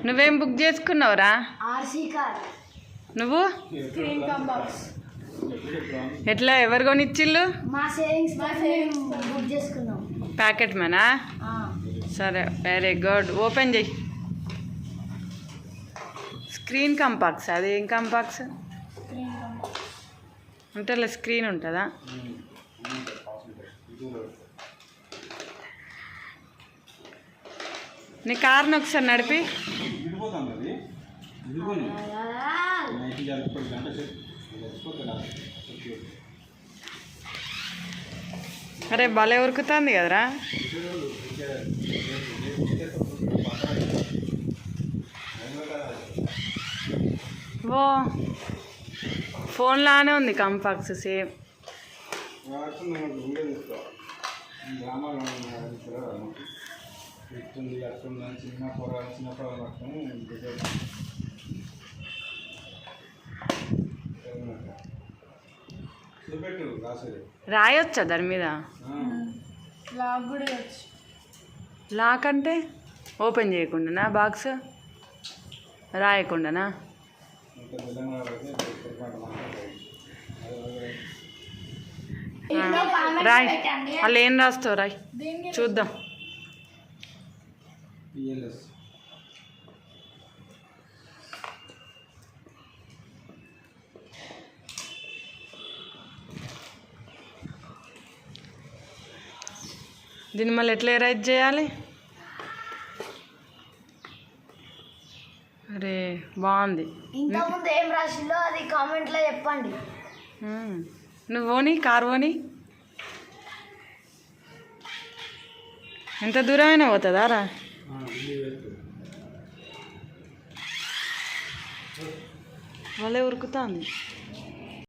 నువ్వేం బుక్ చేసుకున్నావురా? RC car. నువ్వు స్క్రీన్ కంబాక్స్. ఎట్లా ఎవరు కొనిచ్చిళ్ళు? మా సేవింగ్స్ బుక్ చేసుకున్నాం. ప్యాకెట్ మనా? సరే, వెరీ గుడ్. ఓపెన్ చెయ్యి. స్క్రీన్ కంపాక్స్. అది ఏం కంపాక్స్ అంటే అలా స్క్రీన్ ఉంటుందా? నీ కార్ని ఒకసారి నడిపి. అరే భలే ఉరుకుతుంది కదరా. ఓ ఫోన్లానే ఉంది కంపాక్స్ సేమ్. రాయొచ్చా దాని మీద? లాక్ అంటే ఓపెన్ చేయకుండానా? బాక్స్ రాయకుండానా? రాయ్. వాళ్ళు ఏం రాస్తావు రాయ్ చూద్దాం. దీన్ని మళ్ళీ ఎట్లా ఎరైజ్ చేయాలి? అరే బాగుంది. ఇంతకుముందు ఏం రాసిందో అది కామెంట్లో చెప్పండి. నువ్వు పోనీ, కారు పోనీ. ఎంత దూరమైనా పోతుందా రా? వాళ్ళే ఉరుకుతుంది.